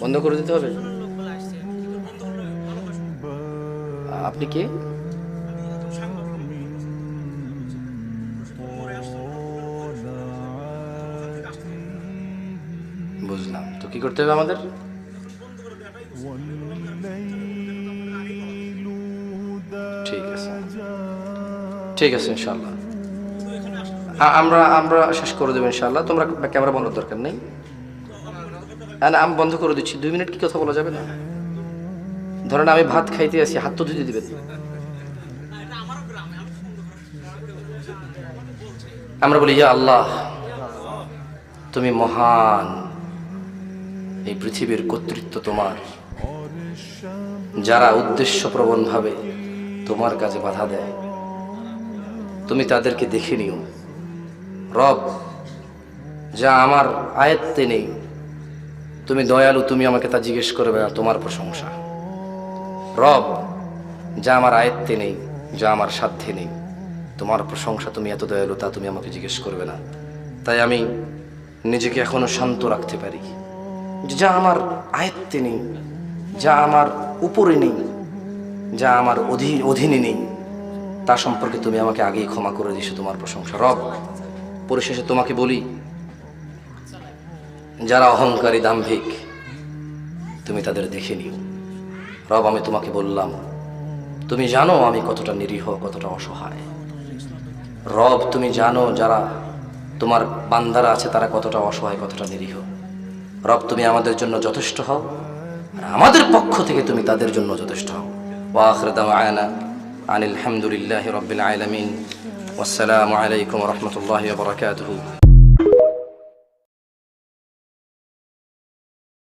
বন্ধ করে দিতে হবে। আপনি কে? বুঝলাম, তো কি করতে হবে আমাদের? ঠিক আছে, ঠিক আছে, ইনশাল্লাহ আমরা আমরা শেষ করে দেবো ইনশাল্লাহ। তোমরা ক্যামেরা বলার দরকার নেই। আমি বন্ধ করে দিচ্ছি। 2 মিনিট কি কথা বলা যাবে না? ধরেন আমি ভাত খাইতে আসি, হাত তো ধুতে দিবেন। আমরা বলি, ইয়া আল্লাহ, তুমি মহান, এই পৃথিবীর কর্তৃত্ব তোমার। যারা উদ্দেশ্যপ্রবণ ভাবে তোমার কাজে বাধা দেয়, তুমি তাদেরকে দেখে নিও। রব, যা আমার আয়ত্তে নেই, তুমি দয়ালু, তুমি আমাকে তা জিজ্ঞেস করবে না, তোমার প্রশংসা। রব, যা আমার আয়ত্তে নেই, যা আমার সাধ্যে নেই, তোমার প্রশংসা, তুমি এত দয়ালু, তা তুমি আমাকে জিজ্ঞেস করবে না। তাই আমি নিজেকে এখনো শান্ত রাখতে পারি। যা আমার আয়ত্তে নেই, যা আমার উপরে নেই, যা আমার অধীনে নেই, তা সম্পর্কে তুমি আমাকে আগেই ক্ষমা করে দিয়েছো, তোমার প্রশংসা। রব, পরিশেষে তোমাকে বলি, যারা অহংকারী দাম্ভিক, তুমি তাদের দেখে নিও। রব, আমি তোমাকে বললাম, তুমি জানো আমি কতটা নিরীহ, কতটা অসহায়। রব, তুমি জানো যারা তোমার বান্দারা আছে তারা কতটা অসহায়, কতটা নিরীহ। রব, তুমি আমাদের জন্য যথেষ্ট হও, আর আমাদের পক্ষ থেকে তুমি তাদের জন্য যথেষ্ট হও। ওয়া আখিরু দাওয়ানা আনিল হামদুলিল্লাহি রাব্বিল আলামিন। ওয়াসসালামু আলাইকুম ওয়া রাহমাতুল্লাহি ওয়া বারাকাতুহু।